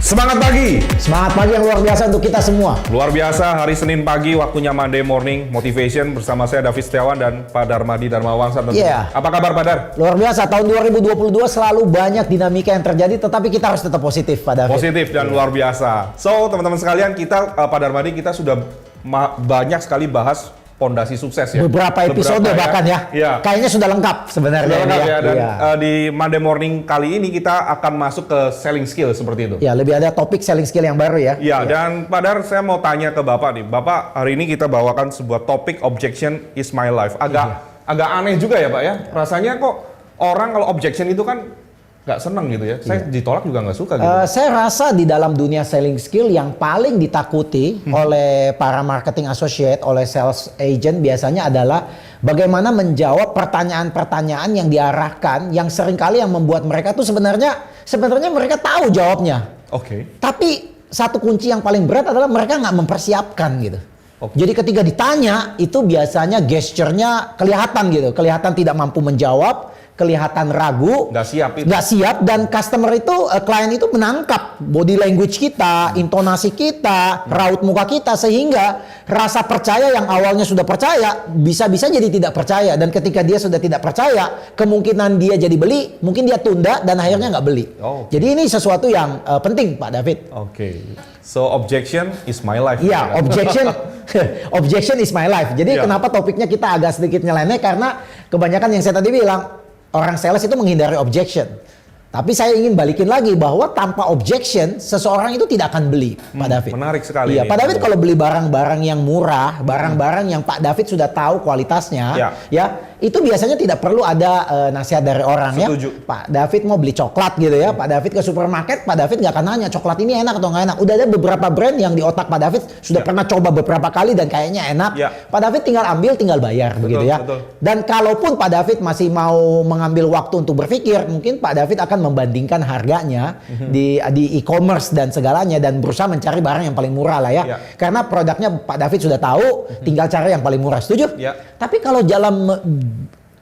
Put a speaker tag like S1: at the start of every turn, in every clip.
S1: Semangat pagi yang luar biasa untuk kita semua.
S2: Luar biasa, hari Senin pagi, waktunya Monday Morning Motivation bersama saya David Setiawan dan Pak Darmadi Darmawangsa tentunya. Apa kabar Pak Dar?
S1: Luar biasa, tahun 2022 selalu banyak dinamika yang terjadi, tetapi kita harus tetap positif Pak David.
S2: Positif dan luar biasa. So, teman-teman sekalian, kita Pak Darmadi, kita sudah banyak sekali bahas pondasi sukses ya.
S1: Beberapa episode bahkan ya. Kayaknya sudah lengkap sebenarnya.
S2: Sudah lengkap ya. Dan di Monday Morning kali ini kita akan masuk ke selling skill seperti itu.
S1: Ya, lebih ada topik selling skill yang baru ya.
S2: Dan Pak Dar, saya mau tanya ke Bapak nih. Bapak, hari ini kita bawakan sebuah topik objection is my life. Agak aneh juga ya Pak ya. Rasanya kok orang kalau objection itu kan nggak seneng gitu ya. Saya ditolak juga nggak suka gitu.
S1: Saya rasa di dalam dunia selling skill yang paling ditakuti oleh para marketing associate, oleh sales agent biasanya adalah bagaimana menjawab pertanyaan-pertanyaan yang diarahkan, yang seringkali yang membuat mereka tuh sebenarnya mereka tahu jawabnya. Tapi satu kunci yang paling berat adalah mereka nggak mempersiapkan gitu. Jadi ketika ditanya itu biasanya gesturnya kelihatan gitu, kelihatan tidak mampu menjawab, kelihatan ragu, nggak siap, dan customer itu, klien itu menangkap body language kita, intonasi kita, raut muka kita, sehingga rasa percaya yang awalnya sudah percaya bisa-bisa jadi tidak percaya, dan ketika dia sudah tidak percaya, kemungkinan dia jadi beli, mungkin dia tunda dan akhirnya nggak beli. Jadi ini sesuatu yang penting Pak David.
S2: So objection is my life.
S1: Iya, objection is my life. Jadi kenapa topiknya kita agak sedikit nyeleneh, karena kebanyakan yang saya tadi bilang, orang sales itu menghindari objection. Tapi saya ingin balikin lagi bahwa tanpa objection, seseorang itu tidak akan beli, Pak David.
S2: Menarik sekali.
S1: Iya, Pak David kalau beli barang-barang yang murah, barang-barang yang Pak David sudah tahu kualitasnya, itu biasanya tidak perlu ada nasihat dari orang.
S2: Setuju.
S1: Ya. Pak David mau beli coklat gitu ya, Pak David ke supermarket, Pak David nggak akan nanya coklat ini enak atau nggak enak. Udah ada beberapa brand yang di otak Pak David sudah pernah coba beberapa kali dan kayaknya enak. Pak David tinggal ambil, tinggal bayar, begitu ya. Dan kalaupun Pak David masih mau mengambil waktu untuk berpikir, mungkin Pak David akan membandingkan harganya di e-commerce dan segalanya, dan berusaha mencari barang yang paling murah lah ya. Karena produknya Pak David sudah tahu, tinggal cari yang paling murah. Setuju? Tapi kalau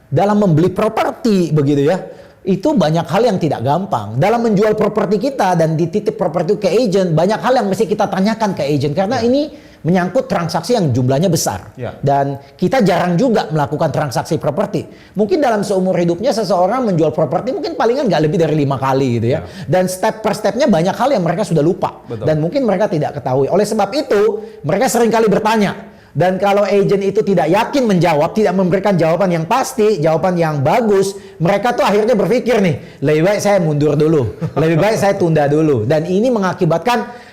S1: dalam membeli properti begitu ya, itu banyak hal yang tidak gampang. Dalam menjual properti kita dan dititip properti ke agent, banyak hal yang mesti kita tanyakan ke agent, karena ini menyangkut transaksi yang jumlahnya besar. Dan kita jarang juga melakukan transaksi properti. Mungkin dalam seumur hidupnya seseorang menjual properti mungkin palingan nggak lebih dari 5 kali gitu ya. Dan step per stepnya banyak hal yang mereka sudah lupa. Dan mungkin mereka tidak ketahui. Oleh sebab itu, mereka seringkali bertanya. Dan kalau agent itu tidak yakin menjawab, tidak memberikan jawaban yang pasti, jawaban yang bagus, mereka tuh akhirnya berpikir nih, lebih baik saya mundur dulu, lebih baik saya tunda dulu. Dan ini mengakibatkan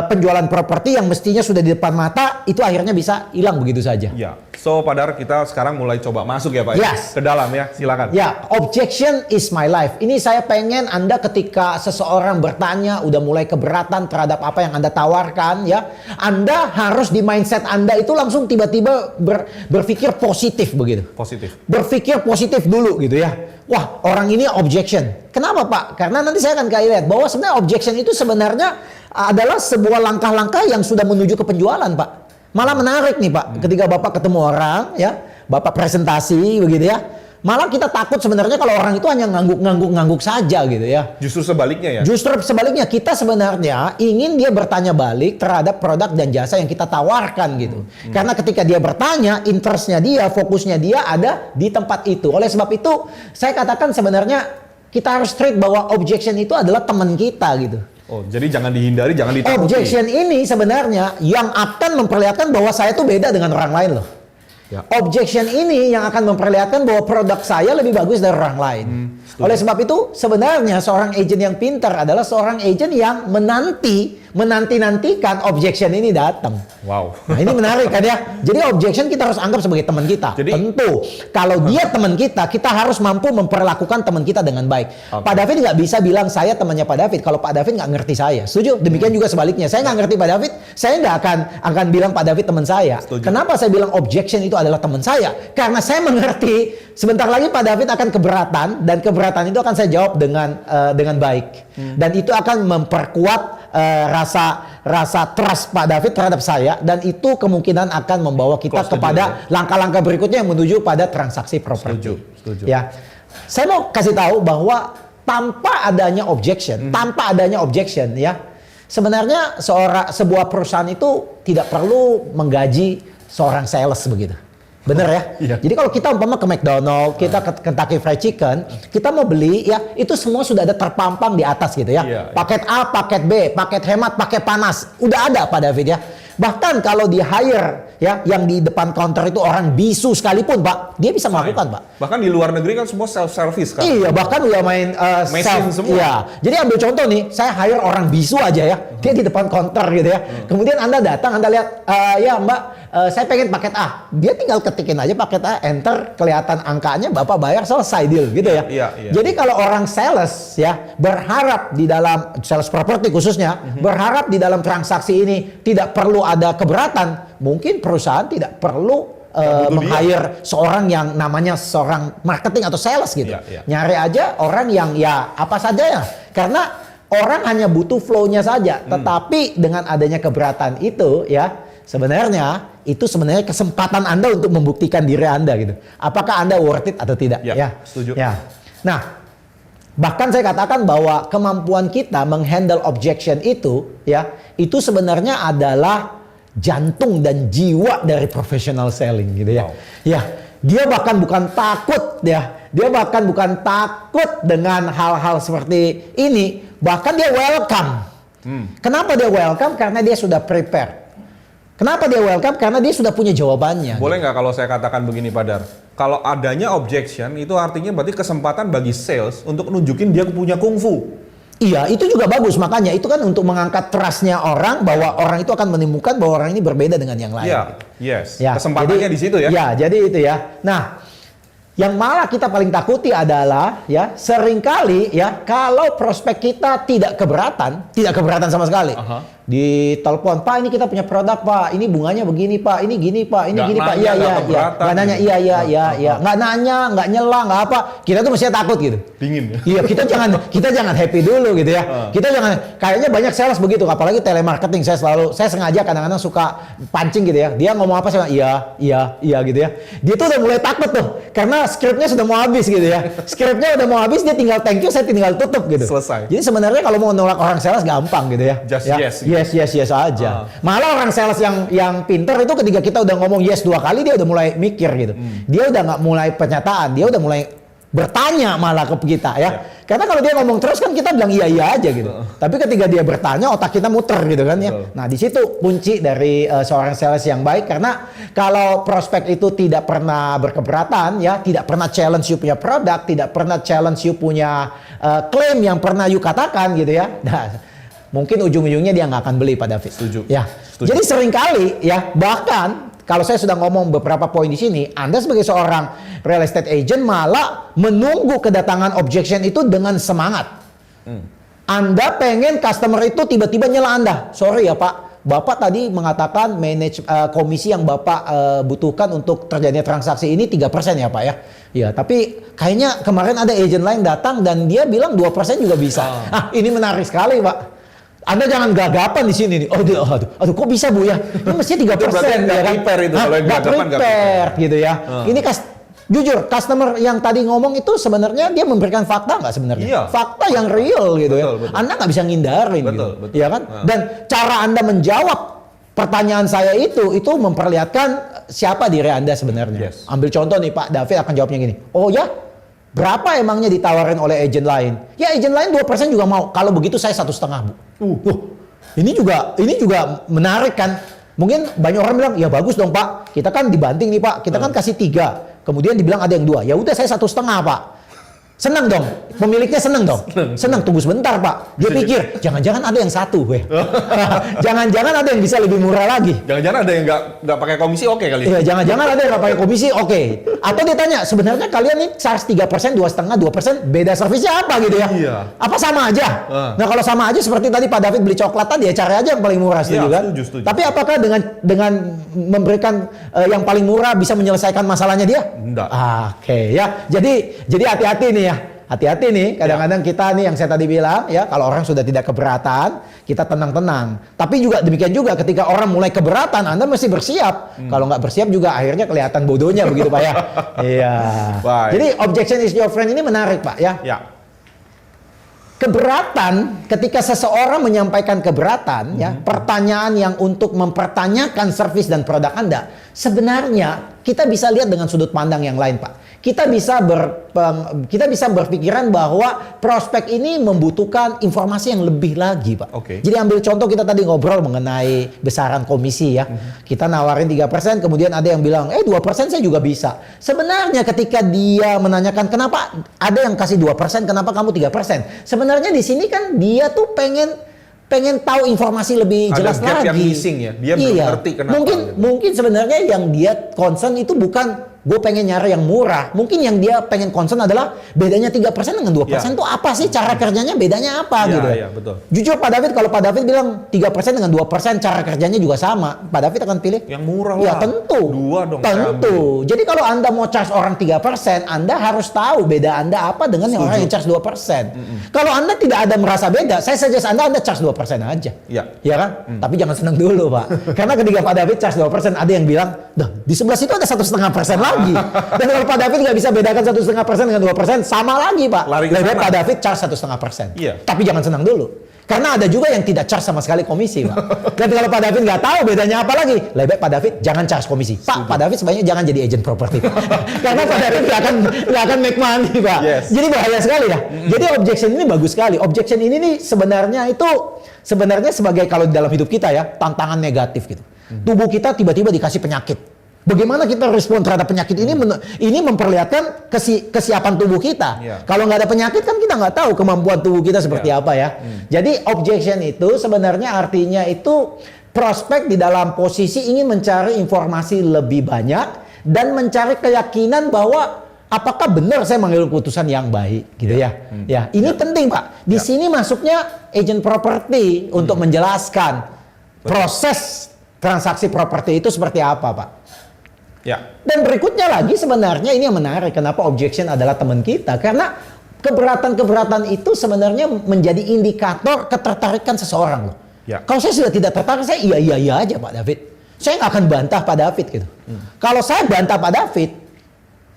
S1: penjualan properti yang mestinya sudah di depan mata, itu akhirnya bisa hilang begitu saja.
S2: So Pak Dar, kita sekarang mulai coba masuk ya Pak ke dalam ya, silakan.
S1: Objection is my life. Ini saya pengen Anda ketika seseorang bertanya, udah mulai keberatan terhadap apa yang Anda tawarkan ya, Anda harus di mindset Anda itu langsung tiba-tiba berpikir positif begitu. Berpikir positif dulu gitu ya. Wah, orang ini objection. Kenapa Pak? Karena nanti saya akan lihat bahwa sebenarnya objection itu sebenarnya adalah sebuah langkah-langkah yang sudah menuju ke penjualan Pak. Malah menarik nih Pak, ketika Bapak ketemu orang ya, Bapak presentasi begitu ya, malah kita takut sebenarnya kalau orang itu hanya ngangguk saja gitu ya.
S2: Justru sebaliknya ya?
S1: Justru sebaliknya, kita sebenarnya ingin dia bertanya balik terhadap produk dan jasa yang kita tawarkan gitu. Karena ketika dia bertanya, interestnya dia, fokusnya dia ada di tempat itu. Oleh sebab itu, saya katakan sebenarnya kita harus treat bahwa objection itu adalah teman kita gitu.
S2: Jadi jangan dihindari, jangan ditakuti.
S1: Objection ini sebenarnya yang akan memperlihatkan bahwa saya tuh beda dengan orang lain loh. Objection ini yang akan memperlihatkan bahwa produk saya lebih bagus dari orang lain. Oleh sebab itu, sebenarnya seorang agent yang pintar adalah seorang agent yang menanti-nantikan objection ini datang. Nah, ini menarik kan ya. Jadi objection kita harus anggap sebagai teman kita. Tentu, kalau dia teman kita, kita harus mampu memperlakukan teman kita dengan baik. Pak David nggak bisa bilang saya temannya Pak David kalau Pak David nggak ngerti saya. Setuju? Demikian juga sebaliknya. Saya nggak ngerti Pak David, saya nggak akan bilang Pak David teman saya. Kenapa saya bilang objection itu adalah teman saya? Karena saya mengerti sebentar lagi Pak David akan keberatan, dan keberatan itu akan saya jawab dengan baik. Dan itu akan memperkuat rasa trust Pak David terhadap saya, dan itu kemungkinan akan membawa kita kepada langkah-langkah berikutnya yang menuju pada transaksi properti.
S2: Setuju.
S1: Ya, saya mau kasih tahu bahwa tanpa adanya objection, ya, sebenarnya sebuah perusahaan itu tidak perlu menggaji seorang sales begitu. Bener ya?
S2: Iya.
S1: Jadi kalau kita umpama ke McDonald, kita ke Kentucky Fried Chicken, kita mau beli ya, itu semua sudah ada terpampang di atas gitu ya.
S2: Iya,
S1: paket A, paket B, paket hemat, paket panas. Udah ada Pak David ya. Bahkan kalau di hire ya, yang di depan counter itu orang bisu sekalipun Pak, dia bisa melakukan Pak.
S2: Bahkan di luar negeri kan semua self service kan.
S1: Iya, bahkan udah main
S2: mesin semua.
S1: Iya. Jadi ambil contoh nih, saya hire orang bisu aja ya, dia di depan counter gitu ya. Kemudian Anda datang, Anda lihat, ya Mbak, saya pengen paket A. Dia tinggal ketikin aja paket A, enter, kelihatan angkanya, Bapak bayar, selesai deal gitu ya.
S2: Iya.
S1: Jadi kalau orang sales ya berharap di dalam sales property khususnya, berharap di dalam transaksi ini tidak perlu ada keberatan, mungkin perusahaan tidak perlu meng-hire seorang yang namanya seorang marketing atau sales gitu.
S2: Iya.
S1: Nyari aja orang yang ya apa saja ya. Karena orang hanya butuh flow-nya saja. Tetapi dengan adanya keberatan itu ya, sebenarnya itu sebenarnya kesempatan Anda untuk membuktikan diri Anda gitu. Apakah Anda worth it atau tidak?
S2: Ya, setuju.
S1: Ya. Nah, bahkan saya katakan bahwa kemampuan kita menghandle objection itu ya, itu sebenarnya adalah jantung dan jiwa dari professional selling gitu ya.
S2: Wow.
S1: Ya, dia bahkan bukan takut ya. Dia bahkan bukan takut dengan hal-hal seperti ini, bahkan dia welcome. Kenapa dia welcome? Karena dia sudah prepare. Kenapa dia welcome? Karena dia sudah punya jawabannya.
S2: Boleh nggak kalau saya katakan begini, Pak Dar? Kalau adanya objection, itu artinya berarti kesempatan bagi sales untuk nunjukin dia punya kungfu.
S1: Iya, itu juga bagus. Makanya itu kan untuk mengangkat trust-nya orang bahwa orang itu akan menemukan bahwa orang ini berbeda dengan yang lain.
S2: Iya, yes.
S1: Ya,
S2: Kesempatannya di situ ya.
S1: Ya, jadi itu ya. Nah, yang malah kita paling takuti adalah ya seringkali ya kalau prospek kita tidak keberatan sama sekali. Di telepon, Pak ini kita punya produk Pak, ini bunganya begini Pak, ini gini Pak, ini gini Pak, iya. Nggak nanya, iya, nggak nanya, nggak nyela, nggak apa. Kita tuh mesti takut gitu.
S2: Dingin ya.
S1: Iya, kita jangan happy dulu gitu ya. Kita jangan, kayaknya banyak sales begitu, apalagi telemarketing. Saya sengaja kadang-kadang suka pancing gitu ya. Dia ngomong apa saya iya gitu ya. Dia tuh udah mulai takut tuh, karena skripnya sudah mau habis gitu ya. Skripnya udah mau habis, dia tinggal thank you, saya tinggal tutup gitu.
S2: Selesai.
S1: Jadi sebenarnya kalau mau nolak orang sales gampang gitu ya.
S2: Just
S1: ya. Yes aja. Malah orang sales yang pinter itu ketika kita udah ngomong yes 2 kali, dia udah mulai mikir gitu. Dia udah nggak mulai pernyataan, dia udah mulai bertanya malah ke kita ya. Karena kalau dia ngomong terus kan kita bilang iya aja gitu. Tapi ketika dia bertanya, otak kita muter gitu kan ya. Nah, di situ kunci dari seorang sales yang baik, karena kalau prospek itu tidak pernah berkeberatan ya, tidak pernah challenge you punya produk, tidak pernah challenge you punya klaim yang pernah you katakan gitu ya. Nah, mungkin ujung-ujungnya dia nggak akan beli Pak David.
S2: Setuju.
S1: Ya. Jadi seringkali ya, bahkan kalau saya sudah ngomong beberapa poin di sini, Anda sebagai seorang real estate agent malah menunggu kedatangan objection itu dengan semangat. Anda pengen customer itu tiba-tiba nyela Anda. Sorry ya Pak, Bapak tadi mengatakan manage komisi yang Bapak butuhkan untuk terjadinya transaksi ini 3% ya Pak ya. Ya, tapi kayaknya kemarin ada agent lain datang dan dia bilang 2% juga bisa. Ini menarik sekali Pak. Anda jangan gagapan di sini nih. Aduh, kok bisa Bu ya? Ini mestinya 3% ya kan?
S2: Prepare itu kalau yang
S1: Nggak
S2: gagapan
S1: prepare gitu ya. Ini jujur, customer yang tadi ngomong itu sebenarnya dia memberikan fakta nggak sebenarnya?
S2: Iya.
S1: Fakta yang real gitu ya.
S2: Betul.
S1: Anda nggak bisa ngindarin gitu.
S2: Betul.
S1: Ya kan? Dan cara Anda menjawab pertanyaan saya itu memperlihatkan siapa diri Anda sebenarnya.
S2: Yes.
S1: Ambil contoh nih Pak David akan jawabnya gini. Oh ya? Berapa emangnya ditawarin oleh agent lain? Ya agent lain 2% juga mau. Kalau begitu saya 1,5 Bu. Ini juga menarik kan? Mungkin banyak orang bilang, ya bagus dong Pak. Kita kan dibanting nih Pak. Kita kan kasih 3. Kemudian dibilang ada yang 2. Ya udah saya 1,5 Pak. Senang dong, pemiliknya senang dong. Senang, tunggu sebentar Pak. Dia pikir, jangan-jangan ada yang 1 weh. Jangan-jangan ada yang bisa lebih murah lagi.
S2: Jangan-jangan ada yang nggak pakai komisi, oke kali.
S1: Iya, jangan-jangan ada yang nggak pakai komisi, oke. Atau dia tanya, sebenarnya kalian nih charge 3%, 2,5%, 2%, beda servisnya apa gitu ya?
S2: Iya.
S1: Apa sama aja? Nah kalau sama aja seperti tadi Pak David beli coklat tadi ya, cari aja yang paling murah, setuju kan?
S2: Setuju.
S1: Tapi apakah dengan memberikan yang paling murah bisa menyelesaikan masalahnya dia?
S2: Enggak.
S1: Oke ya, jadi hati-hati nih ya. Hati-hati nih, kadang-kadang kita nih yang saya tadi bilang ya, kalau orang sudah tidak keberatan, kita tenang-tenang. Tapi juga demikian juga ketika orang mulai keberatan, Anda mesti bersiap. Kalau nggak bersiap juga akhirnya kelihatan bodohnya begitu Pak ya. Iya.
S2: Baik.
S1: Jadi objection is your friend ini menarik Pak ya.
S2: Ya.
S1: keberatan ketika seseorang menyampaikan keberatan ya, pertanyaan yang untuk mempertanyakan servis dan produk Anda, sebenarnya kita bisa lihat dengan sudut pandang yang lain, Pak. Kita bisa berpikiran bahwa prospek ini membutuhkan informasi yang lebih lagi, Pak.
S2: Oke.
S1: Jadi ambil contoh, kita tadi ngobrol mengenai besaran komisi ya. Kita nawarin 3%, kemudian ada yang bilang, 2% saya juga bisa. Sebenarnya ketika dia menanyakan kenapa ada yang kasih 2%, kenapa kamu 3%? Sebenarnya di sini kan dia tuh pengen tahu informasi lebih jelas
S2: ada gap
S1: lagi.
S2: Yang missing ya. Dia belum ngerti kenapa.
S1: Mungkin sebenarnya yang dia concern itu bukan gue pengen nyari yang murah. Mungkin yang dia pengen concern adalah bedanya 3% dengan 2% itu apa sih? Cara kerjanya bedanya apa gitu.
S2: Iya, betul.
S1: Jujur Pak David, kalau Pak David bilang 3% dengan 2% cara kerjanya juga sama, Pak David akan pilih
S2: yang murah
S1: ya,
S2: lah.
S1: tentu.
S2: 2 dong.
S1: Tentu. Jadi kalau Anda mau charge orang 3%, Anda harus tahu beda Anda apa dengan yang orang yang charge 2%. Kalau Anda tidak ada merasa beda, saya suggest Anda charge 2% aja.
S2: Iya.
S1: Ya kan? Tapi jangan senang dulu, Pak. Karena ketika Pak David charge 2%, ada yang bilang, "Duh, di sebelah situ ada 1,5% lagi." Dan kalau Pak David nggak bisa bedakan 1,5% dengan 2%, sama lagi, Pak.
S2: Lebih
S1: baik Pak David charge 1,5%.
S2: Iya.
S1: Tapi jangan senang dulu. Karena ada juga yang tidak charge sama sekali komisi, Pak. Dan kalau Pak David nggak tahu bedanya apa lagi, lebih baik Pak David jangan charge komisi. Pak David sebaiknya jangan jadi agent properti, Pak. Karena Pak David nggak akan make money, Pak.
S2: Yes.
S1: Jadi bahaya sekali ya. Jadi objection ini bagus sekali. Objection ini nih sebenarnya sebagai kalau di dalam hidup kita ya, tantangan negatif gitu. Tubuh kita tiba-tiba dikasih penyakit. Bagaimana kita respon terhadap penyakit ini? Ini memperlihatkan kesiapan tubuh kita.
S2: Yeah.
S1: Kalau nggak ada penyakit kan kita nggak tahu kemampuan tubuh kita seperti apa ya. Jadi objection itu sebenarnya artinya itu prospek di dalam posisi ingin mencari informasi lebih banyak dan mencari keyakinan bahwa apakah benar saya mengambil keputusan yang baik gitu ya. Ya, ini penting Pak. Di sini masuknya agent property untuk menjelaskan proses transaksi properti itu seperti apa, Pak.
S2: Ya.
S1: Dan berikutnya lagi sebenarnya ini yang menarik, kenapa objection adalah teman kita, karena keberatan-keberatan itu sebenarnya menjadi indikator ketertarikan seseorang loh.
S2: Ya.
S1: Kalau saya sudah tidak tertarik, saya iya aja Pak David. Saya nggak akan bantah Pak David gitu. Kalau saya bantah Pak David,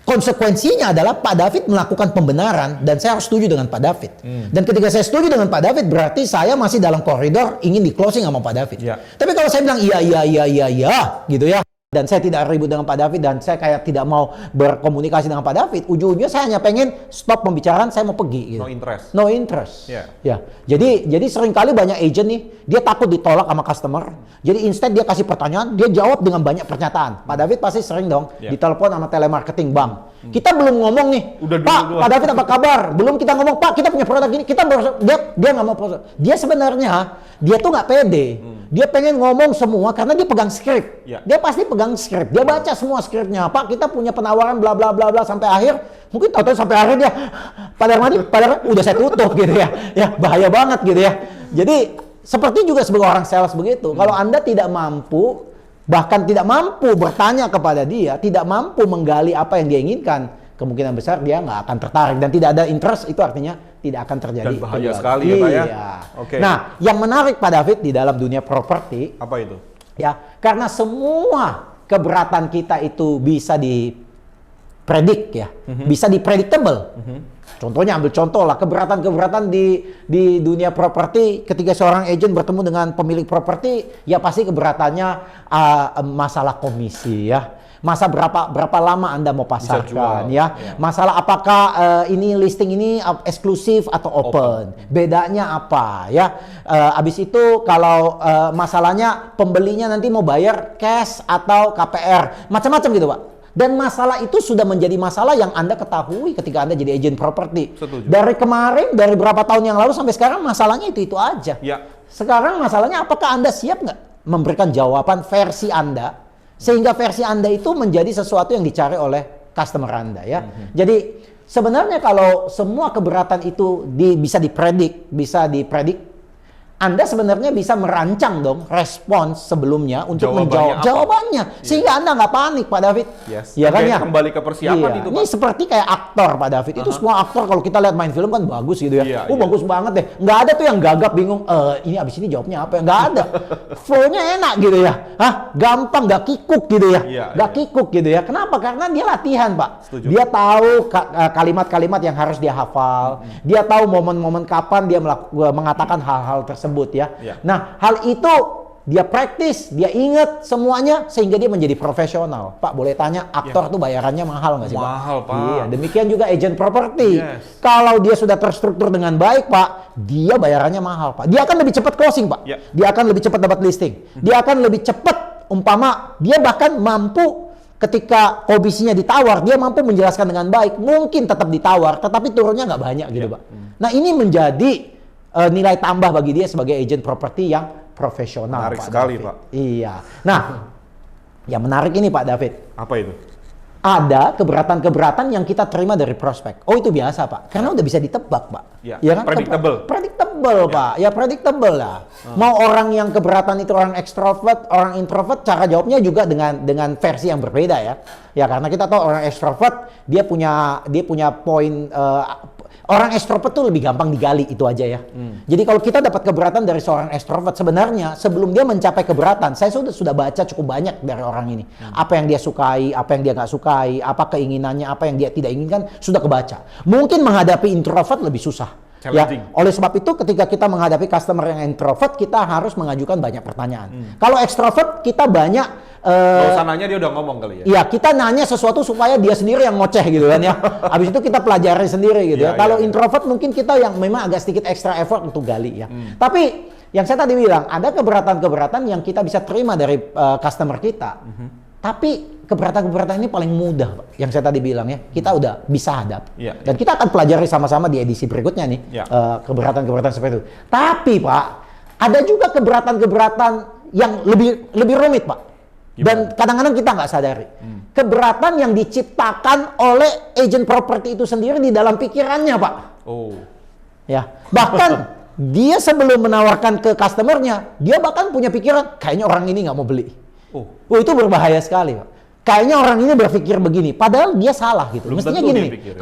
S1: konsekuensinya adalah Pak David melakukan pembenaran dan saya harus setuju dengan Pak David. Dan ketika saya setuju dengan Pak David, berarti saya masih dalam koridor ingin di closing sama Pak David.
S2: Ya.
S1: Tapi kalau saya bilang iya gitu ya, dan saya tidak ribut dengan Pak David dan saya kayak tidak mau berkomunikasi dengan Pak David, ujung-ujungnya saya hanya pengen stop pembicaraan, saya mau pergi gitu. No interest.
S2: Yeah.
S1: Ya. Jadi seringkali banyak agent nih, dia takut ditolak sama customer. Jadi instead dia kasih pertanyaan, dia jawab dengan banyak pernyataan. Pak David pasti sering dong ditelepon sama telemarketing bank. Kita belum ngomong nih, Pak David apa kabar? Belum kita ngomong, Pak kita punya produk gini, dia nggak mau produk. Dia sebenarnya dia tuh nggak pede. Dia pengen ngomong semua karena dia pegang skrip. Dia pasti pegang skrip. Dia baca semua skripnya. Pak kita punya penawaran bla bla bla bla sampai akhir. Mungkin tahu-tahu sampai akhir dia Pak Darmadi udah saya tutup gitu ya. Ya bahaya banget gitu ya. Jadi seperti juga sebagai orang sales begitu. Kalau Anda tidak mampu, bahkan tidak mampu bertanya kepada dia, tidak mampu menggali apa yang dia inginkan, kemungkinan besar dia nggak akan tertarik dan tidak ada interest, itu artinya tidak akan terjadi.
S2: Dan bahaya sekali ya Pak ya.
S1: Okay. Nah, yang menarik Pak David di dalam dunia properti
S2: apa itu?
S1: Ya, karena semua keberatan kita itu bisa dipredik ya, bisa dipredictable. Contohnya ambil contoh lah, keberatan-keberatan di dunia properti ketika seorang agent bertemu dengan pemilik properti, ya pasti keberatannya masalah komisi ya. Masa berapa lama Anda mau pasarkan ya? Masalah apakah ini listing ini eksklusif atau open? Bedanya apa ya? Abis itu kalau masalahnya pembelinya nanti mau bayar cash atau KPR, macam-macam gitu Pak. Dan masalah itu sudah menjadi masalah yang Anda ketahui ketika Anda jadi agent properti. Dari kemarin, dari berapa tahun yang lalu sampai sekarang masalahnya itu aja.
S2: Ya. Sekarang
S1: masalahnya apakah Anda siap nggak memberikan jawaban versi Anda, sehingga versi Anda itu menjadi sesuatu yang dicari oleh customer Anda ya. Jadi sebenarnya kalau semua keberatan itu bisa dipredik, Anda sebenarnya bisa merancang dong respons sebelumnya untuk menjawab jawabannya, sehingga Anda nggak panik, Pak David.
S2: Yes.
S1: Ya kan ya?
S2: Kembali ke persiapan itu, Pak.
S1: Ini seperti kayak aktor, Pak David. Itu semua aktor kalau kita lihat main film kan bagus gitu ya. Bagus banget deh. Nggak ada tuh yang gagap bingung. Ini abis ini jawabnya apa? Nggak ada. Flow-nya enak gitu ya. Gampang, nggak kikuk gitu ya. Nggak kikuk gitu ya. Kenapa? Karena dia latihan, Pak.
S2: Setuju.
S1: Dia tahu kalimat-kalimat yang harus dia hafal. Dia tahu momen-momen kapan dia mengatakan hal-hal tersebut ya. Nah, hal itu dia praktis, dia ingat semuanya sehingga dia menjadi profesional. Pak, boleh tanya, aktor tuh bayarannya mahal nggak sih, Pak?
S2: Mahal, Pak.
S1: Iya, demikian juga agent properti. Kalau dia sudah terstruktur dengan baik, Pak, dia bayarannya mahal, Pak. Dia akan lebih cepat closing, Pak. Dia akan lebih cepat dapat listing. Dia akan lebih cepat, umpama dia bahkan mampu ketika komisinya ditawar, dia mampu menjelaskan dengan baik. Mungkin tetap ditawar, tetapi turunnya nggak banyak gitu, Pak. Nah, ini menjadi nilai tambah bagi dia sebagai agent properti yang profesional.
S2: Menarik
S1: Pak
S2: sekali,
S1: David.
S2: Pak.
S1: Iya. Nah, yang menarik ini Pak David.
S2: Apa itu?
S1: Ada keberatan-keberatan yang kita terima dari prospek. Oh, itu biasa, Pak. Karena udah bisa ditebak, Pak.
S2: Ya kan? Predictable.
S1: Predictable, Pak. Ya predictable lah. Mau orang yang keberatan itu orang ekstrovert, orang introvert, cara jawabnya juga dengan versi yang berbeda ya. Ya karena kita tahu orang ekstrovert dia punya poin. Orang ekstrovert tuh lebih gampang digali, itu aja ya. Jadi kalau kita dapat keberatan dari seorang ekstrovert, sebenarnya sebelum dia mencapai keberatan, saya sudah baca cukup banyak dari orang ini. Apa yang dia sukai, apa yang dia nggak sukai, apa keinginannya, apa yang dia tidak inginkan, sudah kebaca. Mungkin menghadapi introvert lebih susah. Ya, oleh sebab itu ketika kita menghadapi customer yang introvert, kita harus mengajukan banyak pertanyaan. Kalau ekstrovert, kita banyak
S2: sananya dia udah ngomong kali ya?
S1: Iya, kita nanya sesuatu supaya dia sendiri yang ngoceh gitu kan ya. Habis itu kita pelajari sendiri gitu ya. Kalau introvert mungkin kita yang memang agak sedikit extra effort untuk gali ya. Tapi yang saya tadi bilang, ada keberatan-keberatan yang kita bisa terima dari customer kita. Tapi keberatan-keberatan ini paling mudah, Pak. Yang saya tadi bilang ya, kita udah bisa hadapi. Dan kita akan pelajari sama-sama di edisi berikutnya nih, keberatan-keberatan seperti itu. Tapi Pak, ada juga keberatan-keberatan yang lebih rumit, Pak. Dan kadang-kadang kita nggak sadari. Keberatan yang diciptakan oleh agent properti itu sendiri di dalam pikirannya, Pak. Ya, bahkan dia sebelum menawarkan ke customernya, dia bahkan punya pikiran, kayaknya orang ini nggak mau beli. Itu berbahaya sekali, Pak. Kayaknya orang ini berpikir begini, padahal dia salah gitu. Mestinya gini nih,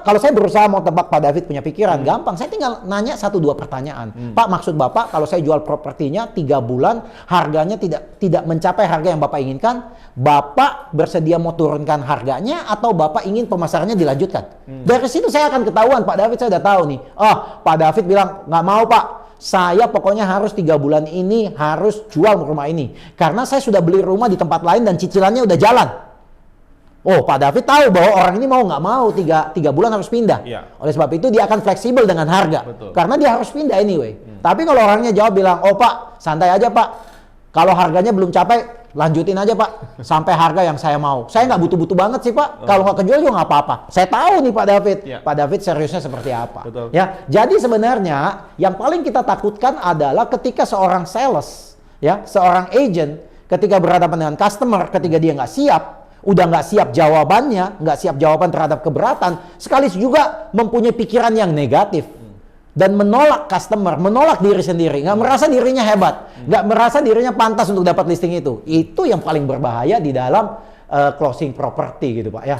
S1: kalau saya berusaha mau tebak Pak David punya pikiran, gampang. Saya tinggal nanya 1-2 pertanyaan. Pak, maksud Bapak kalau saya jual propertinya 3 bulan, harganya tidak mencapai harga yang Bapak inginkan, Bapak bersedia mau turunkan harganya atau Bapak ingin pemasarannya dilanjutkan? Dari situ saya akan ketahuan, Pak David saya udah tahu nih. Oh, Pak David bilang, nggak mau Pak. Saya pokoknya harus 3 bulan ini harus jual rumah ini. Karena saya sudah beli rumah di tempat lain dan cicilannya udah jalan. Oh, Pak David tahu bahwa orang ini mau nggak mau 3 bulan harus pindah. Oleh sebab itu dia akan fleksibel dengan harga. Karena dia harus pindah anyway. Tapi kalau orangnya jawab bilang, oh Pak, santai aja Pak. Kalau harganya belum capai, lanjutin aja Pak. Sampai harga yang saya mau. Saya nggak butuh-butuh banget sih Pak. Kalau nggak kejual juga nggak apa-apa. Saya tahu nih Pak David. Pak David seriusnya seperti apa. Ya, jadi sebenarnya yang paling kita takutkan adalah ketika seorang sales, ya, seorang agent, ketika berhadapan dengan customer, ketika dia nggak siap, udah nggak siap jawabannya, nggak siap jawaban terhadap keberatan, sekaligus juga mempunyai pikiran yang negatif. Dan menolak customer, menolak diri sendiri, nggak merasa dirinya hebat, nggak merasa dirinya pantas untuk dapat listing itu yang paling berbahaya di dalam closing property gitu Pak ya.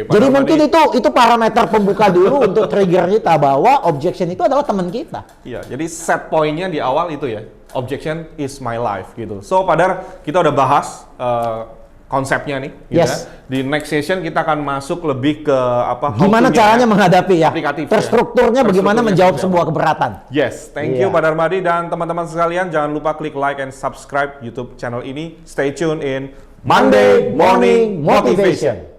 S1: Jadi mungkin itu parameter pembuka dulu untuk trigger kita bahwa objection itu adalah teman kita.
S2: Iya, jadi set poinnya di awal itu ya, objection is my life gitu. So Padar, kita udah bahas konsepnya nih, gitu ya. Di next session kita akan masuk lebih ke apa?
S1: Gimana caranya menghadapi ya?
S2: Terstrukturnya
S1: Terstrukturnya bagaimana menjawab sebuah keberatan?
S2: Yes, thank you Pak Darmadi dan teman-teman sekalian. Jangan lupa klik like and subscribe YouTube channel ini. Stay tune in Monday Morning Motivation.